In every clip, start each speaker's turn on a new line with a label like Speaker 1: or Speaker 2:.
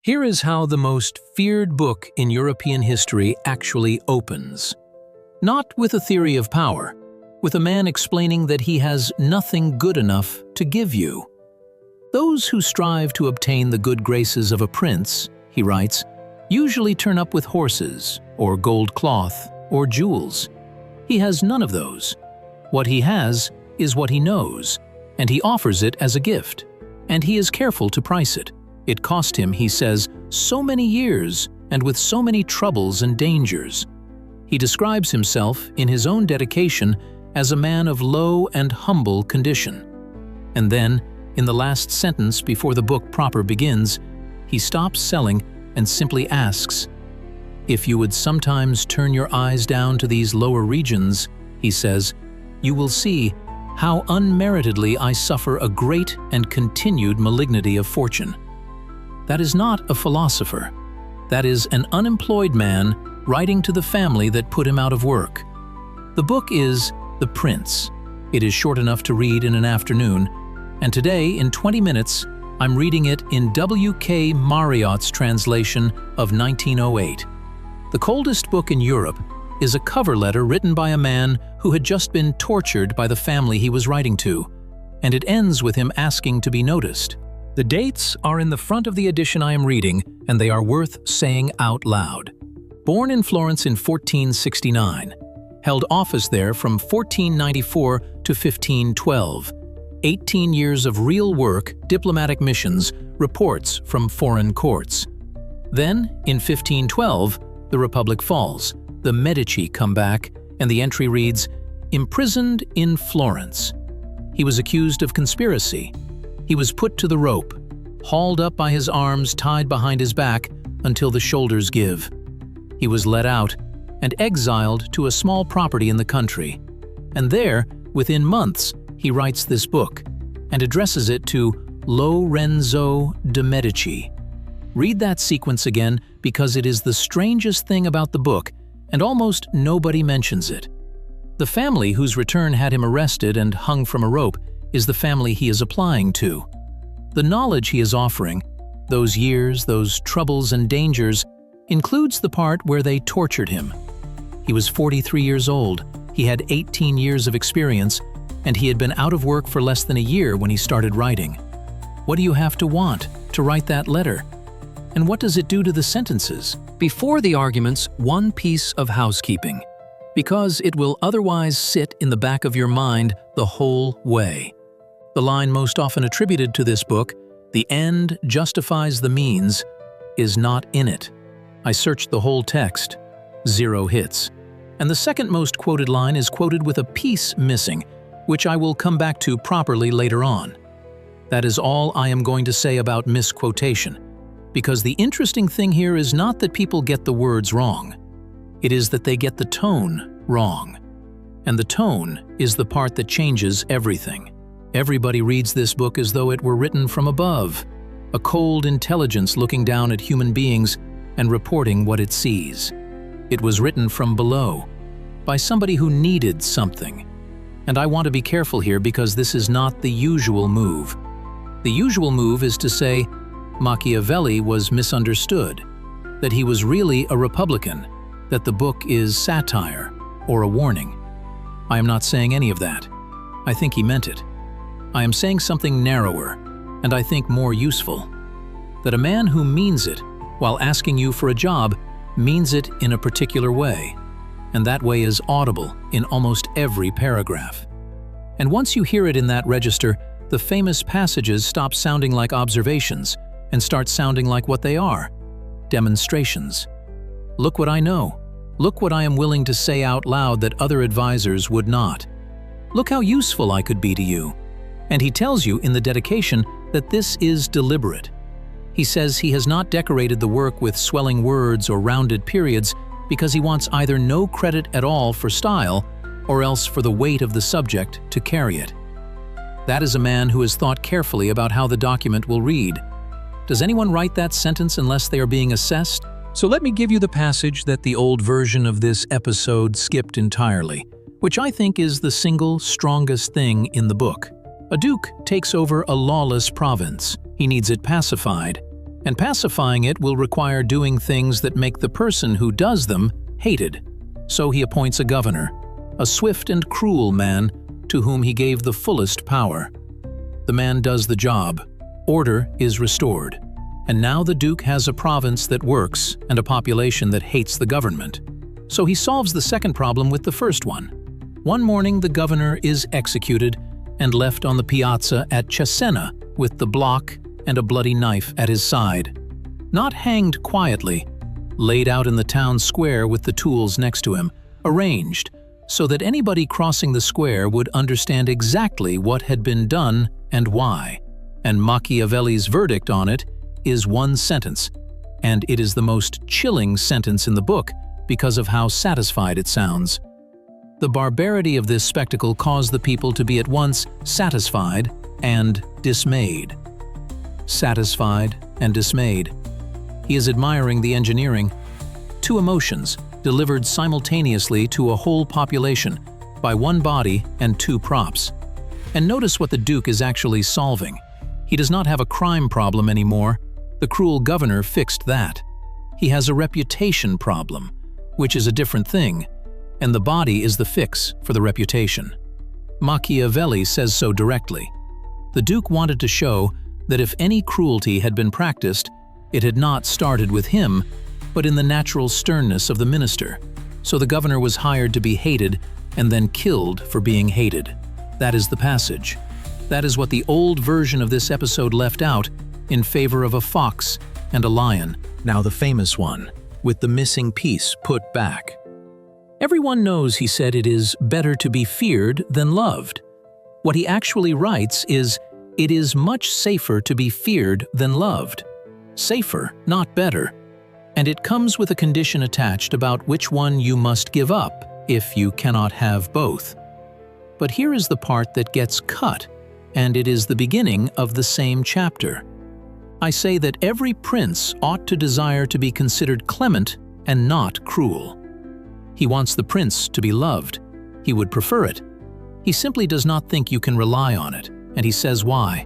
Speaker 1: Here is how the most feared book in European history actually opens. Not with a theory of power, with a man explaining that he has nothing good enough to give you. Those who strive to obtain the good graces of a prince, he writes, usually turn up with horses, or gold cloth, or jewels. He has none of those. What he has is what he knows, and he offers it as a gift, and he is careful to price it. It cost him, he says, so many years and with so many troubles and dangers. He describes himself in his own dedication as a man of low and humble condition. And then, in the last sentence before the book proper begins, he stops selling and simply asks, "If you would sometimes turn your eyes down to these lower regions," he says, "you will see how unmeritedly I suffer a great and continued malignity of fortune." That is not a philosopher. That is an unemployed man writing to the family that put him out of work. The book is The Prince. It is short enough to read in an afternoon, and today, in 20 minutes, I'm reading it in W.K. Marriott's translation of 1908. The coldest book in Europe is a cover letter written by a man who had just been tortured by the family he was writing to, and it ends with him asking to be noticed. The dates are in the front of the edition I am reading, and they are worth saying out loud. Born in Florence in 1469, held office there from 1494 to 1512, 18 years of real work, diplomatic missions, reports from foreign courts. Then, in 1512, the Republic falls, the Medici come back, and the entry reads, "Imprisoned in Florence." He was accused of conspiracy. He was put to the rope, hauled up by his arms tied behind his back until the shoulders give. He was let out and exiled to a small property in the country. And there, within months, he writes this book and addresses it to Lorenzo de Medici. Read that sequence again because it is the strangest thing about the book, and almost nobody mentions it. The family whose return had him arrested and hung from a rope is the family he is applying to. The knowledge he is offering, those years, those troubles and dangers, includes the part where they tortured him. He was 43 years old, he had 18 years of experience, and he had been out of work for less than a year when he started writing. What do you have to want to write that letter? And what does it do to the sentences? Before the arguments, one piece of housekeeping, because it will otherwise sit in the back of your mind the whole way. The line most often attributed to this book, "The end justifies the means," is not in it. I searched the whole text. 0 hits. And the second most quoted line is quoted with a piece missing, which I will come back to properly later on. That is all I am going to say about misquotation, because the interesting thing here is not that people get the words wrong. It is that they get the tone wrong. And the tone is the part that changes everything. Everybody reads this book as though it were written from above, a cold intelligence looking down at human beings and reporting what it sees. It was written from below, by somebody who needed something. And I want to be careful here because this is not the usual move. The usual move is to say Machiavelli was misunderstood, that he was really a Republican, that the book is satire or a warning. I am not saying any of that. I think he meant it. I am saying something narrower, and I think more useful. That a man who means it, while asking you for a job, means it in a particular way, and that way is audible in almost every paragraph. And once you hear it in that register, the famous passages stop sounding like observations and start sounding like what they are: demonstrations. Look what I know. Look what I am willing to say out loud that other advisors would not. Look how useful I could be to you. And he tells you in the dedication that this is deliberate. He says he has not decorated the work with swelling words or rounded periods because he wants either no credit at all for style or else for the weight of the subject to carry it. That is a man who has thought carefully about how the document will read. Does anyone write that sentence unless they are being assessed? So let me give you the passage that the old version of this episode skipped entirely, which I think is the single strongest thing in the book. A duke takes over a lawless province. He needs it pacified. and pacifying it will require doing things that make the person who does them hated. So he appoints a governor, a swift and cruel man to whom he gave the fullest power. The man does the job, order is restored, and now the Duke has a province that works and a population that hates the government. So he solves the second problem with the first one. One morning the governor is executed and left on the piazza at Cesena with the block and a bloody knife at his side. Not hanged quietly, laid out in the town square with the tools next to him, arranged so that anybody crossing the square would understand exactly what had been done and why. And Machiavelli's verdict on it is one sentence, and it is the most chilling sentence in the book because of how satisfied it sounds. The barbarity of this spectacle caused the people to be at once satisfied and dismayed. Satisfied and dismayed. He is admiring the engineering. Two emotions delivered simultaneously to a whole population by one body and two props. And notice what the Duke is actually solving. He does not have a crime problem anymore. The cruel governor fixed that. He has a reputation problem, which is a different thing, and the body is the fix for the reputation. Machiavelli says so directly. The Duke wanted to show that if any cruelty had been practiced, it had not started with him, but in the natural sternness of the minister. So the governor was hired to be hated and then killed for being hated. That is the passage. That is what the old version of this episode left out in favor of a fox and a lion, now the famous one, with the missing piece put back. Everyone knows, he said, it is better to be feared than loved. What he actually writes is, it is much safer to be feared than loved. Safer, not better. And it comes with a condition attached about which one you must give up if you cannot have both. But here is the part that gets cut, and it is the beginning of the same chapter. I say that every prince ought to desire to be considered clement and not cruel. He wants the prince to be loved. He would prefer it. He simply does not think you can rely on it, and he says why.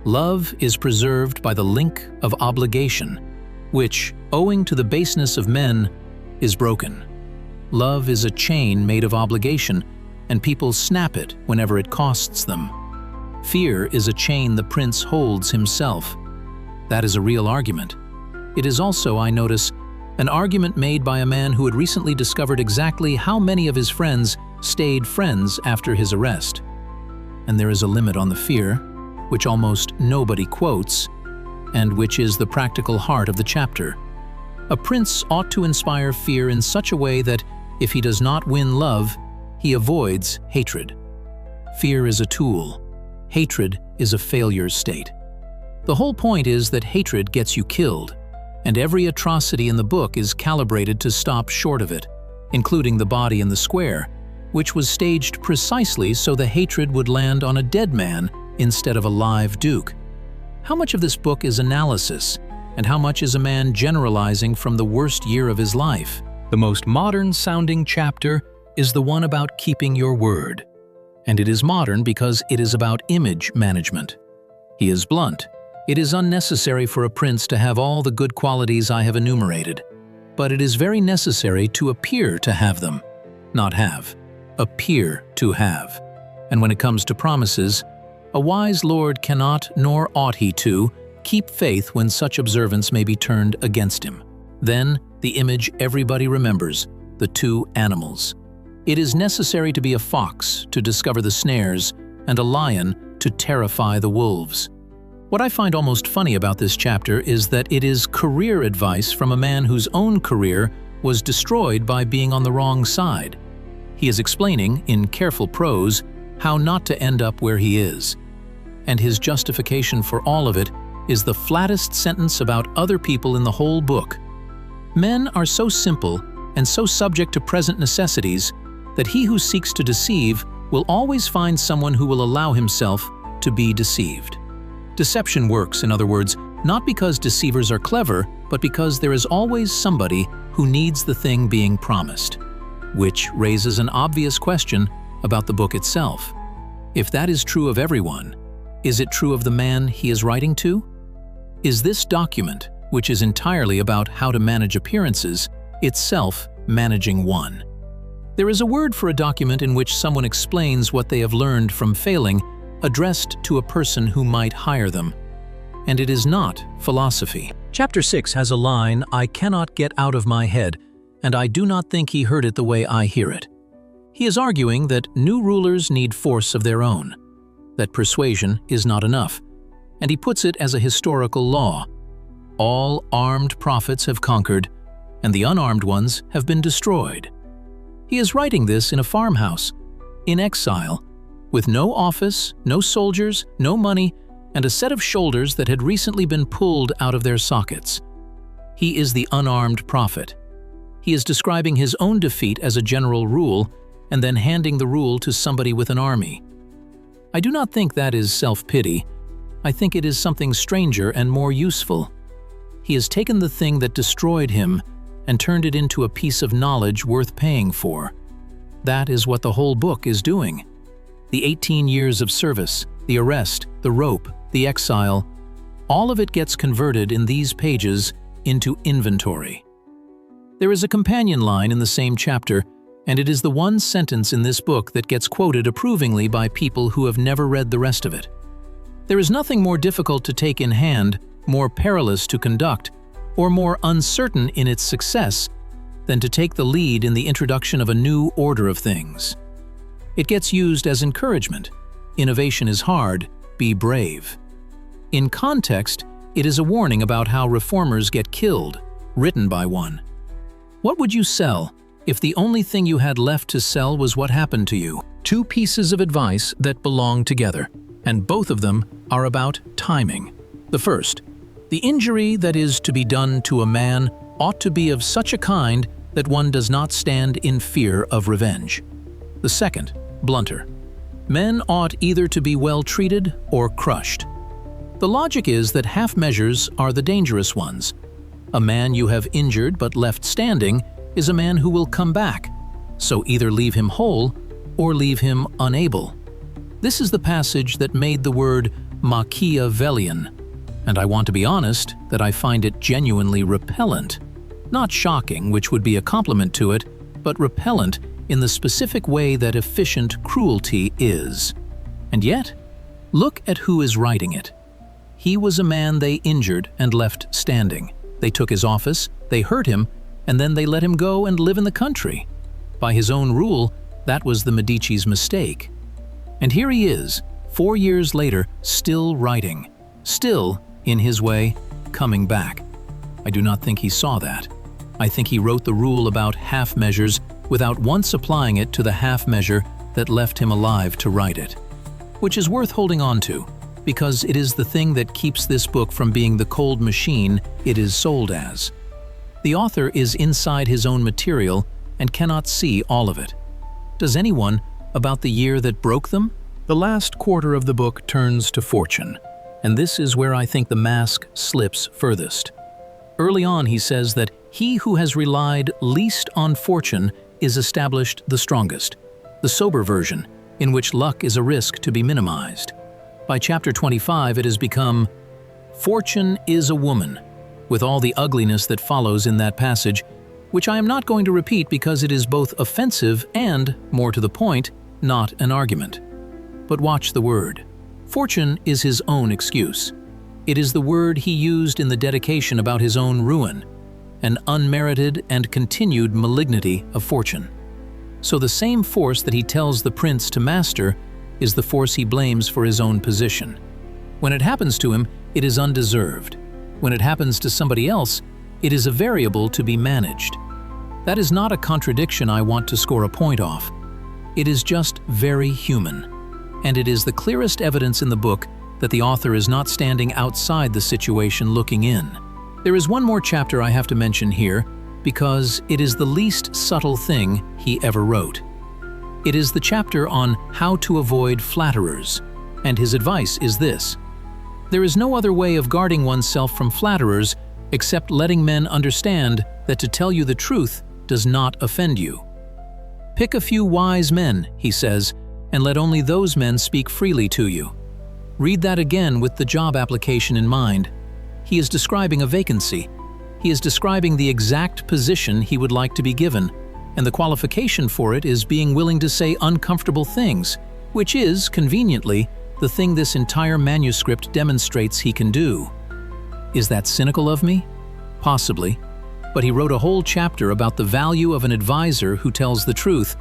Speaker 1: Love is preserved by the link of obligation, which, owing to the baseness of men, is broken. Love is a chain made of obligation, and people snap it whenever it costs them. Fear is a chain the prince holds himself. That is a real argument. It is also, I notice, an argument made by a man who had recently discovered exactly how many of his friends stayed friends after his arrest. And there is a limit on the fear, which almost nobody quotes, and which is the practical heart of the chapter. A prince ought to inspire fear in such a way that, if he does not win love, he avoids hatred. Fear is a tool. Hatred is a failure state. The whole point is that hatred gets you killed, and every atrocity in the book is calibrated to stop short of it, including the body in the square, which was staged precisely so the hatred would land on a dead man instead of a live duke. How much of this book is analysis, and how much is a man generalizing from the worst year of his life? The most modern-sounding chapter is the one about keeping your word. And it is modern because it is about image management. He is blunt. It is unnecessary for a prince to have all the good qualities I have enumerated, but it is very necessary to appear to have them. Not have. Appear to have. And when it comes to promises, a wise lord cannot, nor ought he to, keep faith when such observance may be turned against him. Then, the image everybody remembers, the two animals. It is necessary to be a fox to discover the snares, and a lion to terrify the wolves. What I find almost funny about this chapter is that it is career advice from a man whose own career was destroyed by being on the wrong side. He is explaining, in careful prose, how not to end up where he is. And his justification for all of it is the flattest sentence about other people in the whole book. Men are so simple and so subject to present necessities that he who seeks to deceive will always find someone who will allow himself to be deceived. Deception works, in other words, not because deceivers are clever, but because there is always somebody who needs the thing being promised. Which raises an obvious question about the book itself. If that is true of everyone, is it true of the man he is writing to? Is this document, which is entirely about how to manage appearances, itself managing one. There is a word for a document in which someone explains what they have learned from failing, addressed to a person who might hire them. And it is not philosophy. Chapter 6 has a line, "I cannot get out of my head, and I do not think he heard it the way I hear it." He is arguing that new rulers need force of their own, that persuasion is not enough, and he puts it as a historical law. All armed prophets have conquered, and the unarmed ones have been destroyed. He is writing this in a farmhouse, in exile, with no office, no soldiers, no money, and a set of shoulders that had recently been pulled out of their sockets. He is the unarmed prophet. He is describing his own defeat as a general rule, and then handing the rule to somebody with an army. I do not think that is self-pity. I think it is something stranger and more useful. He has taken the thing that destroyed him and turned it into a piece of knowledge worth paying for. That is what the whole book is doing. The 18 years of service, the arrest, the rope, the exile, all of it gets converted in these pages into inventory. There is a companion line in the same chapter, and it is the one sentence in this book that gets quoted approvingly by people who have never read the rest of it. There is nothing more difficult to take in hand, more perilous to conduct, or more uncertain in its success than to take the lead in the introduction of a new order of things. It gets used as encouragement. Innovation is hard, be brave. In context, it is a warning about how reformers get killed, written by one. What would you sell if the only thing you had left to sell was what happened to you? Two pieces of advice that belong together, and both of them are about timing. The first, the injury that is to be done to a man ought to be of such a kind that one does not stand in fear of revenge. The second, blunter. Men ought either to be well treated or crushed. The logic is that half measures are the dangerous ones. A man you have injured but left standing is a man who will come back, so either leave him whole or leave him unable. This is the passage that made the word Machiavellian, and I want to be honest that I find it genuinely repellent. Not shocking, which would be a compliment to it, but repellent in the specific way that efficient cruelty is. And yet, look at who is writing it. He was a man they injured and left standing. They took his office, they hurt him, and then they let him go and live in the country. By his own rule, that was the Medici's mistake. And here he is, 4 years later, still writing, still, in his way, coming back. I do not think he saw that. I think he wrote the rule about half measures without once applying it to the half measure that left him alive to write it. Which is worth holding on to, because it is the thing that keeps this book from being the cold machine it is sold as. The author is inside his own material and cannot see all of it. Does anyone about the year that broke them? The last quarter of the book turns to fortune, and this is where I think the mask slips furthest. Early on he says that he who has relied least on fortune is established the strongest, the sober version, in which luck is a risk to be minimized. By chapter 25 it has become, "Fortune is a woman," with all the ugliness that follows in that passage, which I am not going to repeat because it is both offensive and, more to the point, not an argument. But watch the word. Fortune is his own excuse. It is the word he used in the dedication about his own ruin, an unmerited and continued malignity of fortune. So the same force that he tells the prince to master is the force he blames for his own position. When it happens to him, it is undeserved. When it happens to somebody else, it is a variable to be managed. That is not a contradiction I want to score a point off. It is just very human. And it is the clearest evidence in the book that the author is not standing outside the situation looking in. There is one more chapter I have to mention here because it is the least subtle thing he ever wrote. It is the chapter on how to avoid flatterers, and his advice is this: there is no other way of guarding oneself from flatterers except letting men understand that to tell you the truth does not offend you. Pick a few wise men, he says, and let only those men speak freely to you. Read that again with the job application in mind. He is describing a vacancy. He is describing the exact position he would like to be given, and the qualification for it is being willing to say uncomfortable things, which is, conveniently, the thing this entire manuscript demonstrates he can do. Is that cynical of me? Possibly. But he wrote a whole chapter about the value of an advisor who tells the truth,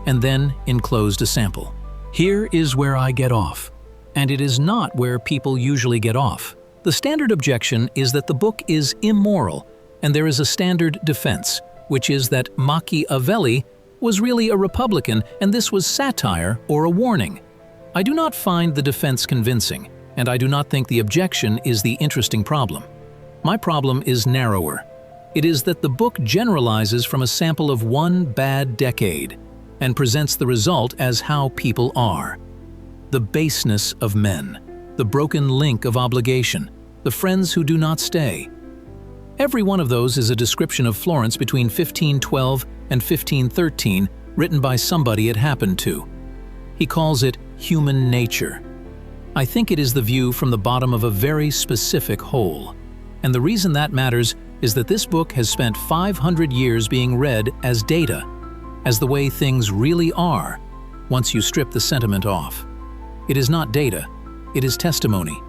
Speaker 1: and then enclosed a sample. Here is where I get off. And it is not where people usually get off. The standard objection is that the book is immoral, and there is a standard defense, which is that Machiavelli was really a Republican and this was satire or a warning. I do not find the defense convincing, and I do not think the objection is the interesting problem. My problem is narrower. It is that the book generalizes from a sample of one bad decade and presents the result as how people are. The baseness of men, the broken link of obligation, the friends who do not stay. Every one of those is a description of Florence between 1512 and 1513, written by somebody it happened to. He calls it human nature. I think it is the view from the bottom of a very specific hole. And the reason that matters is that this book has spent 500 years being read as data, as the way things really are, once you strip the sentiment off. It is not data, it is testimony.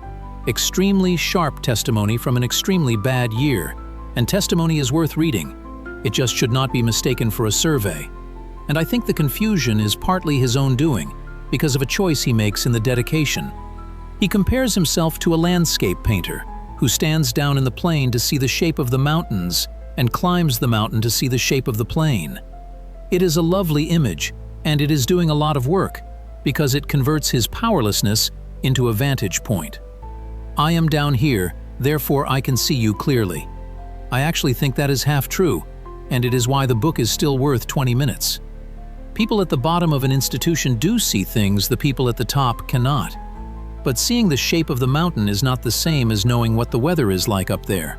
Speaker 1: Extremely sharp testimony from an extremely bad year, and testimony is worth reading. It just should not be mistaken for a survey. And I think the confusion is partly his own doing, because of a choice he makes in the dedication. He compares himself to a landscape painter, who stands down in the plain to see the shape of the mountains and climbs the mountain to see the shape of the plain. It is a lovely image, and it is doing a lot of work, because it converts his powerlessness into a vantage point. I am down here, therefore I can see you clearly. I actually think that is half true, and it is why the book is still worth 20 minutes. People at the bottom of an institution do see things the people at the top cannot. But seeing the shape of the mountain is not the same as knowing what the weather is like up there.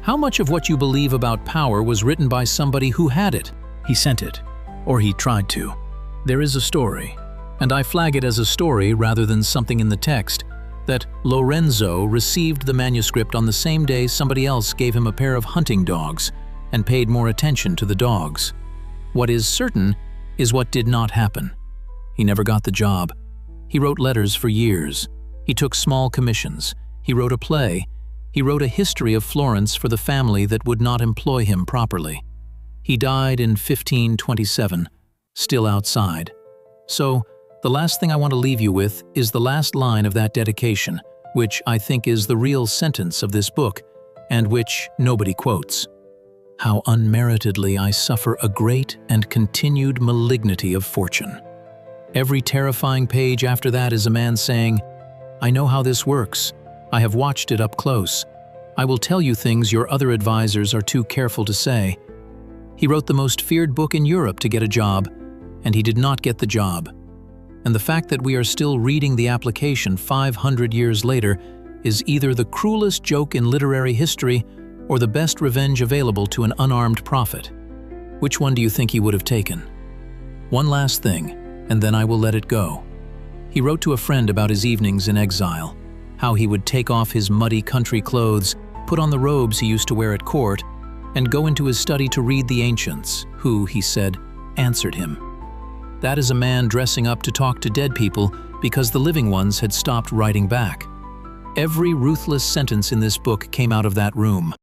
Speaker 1: How much of what you believe about power was written by somebody who had it? He sent it, or he tried to. There is a story, and I flag it as a story rather than something in the text, that Lorenzo received the manuscript on the same day somebody else gave him a pair of hunting dogs and paid more attention to the dogs. What is certain is what did not happen. He never got the job. He wrote letters for years. He took small commissions. He wrote a play. He wrote a history of Florence for the family that would not employ him properly. He died in 1527, still outside. So, the last thing I want to leave you with is the last line of that dedication, which I think is the real sentence of this book, and which nobody quotes. How unmeritedly I suffer a great and continued malignity of fortune. Every terrifying page after that is a man saying, I know how this works. I have watched it up close. I will tell you things your other advisors are too careful to say. He wrote the most feared book in Europe to get a job, and he did not get the job. And the fact that we are still reading the application 500 years later is either the cruelest joke in literary history or the best revenge available to an unarmed prophet. Which one do you think he would have taken? One last thing, and then I will let it go. He wrote to a friend about his evenings in exile, how he would take off his muddy country clothes, put on the robes he used to wear at court, and go into his study to read the ancients, who, he said, answered him. That is a man dressing up to talk to dead people because the living ones had stopped writing back. Every ruthless sentence in this book came out of that room.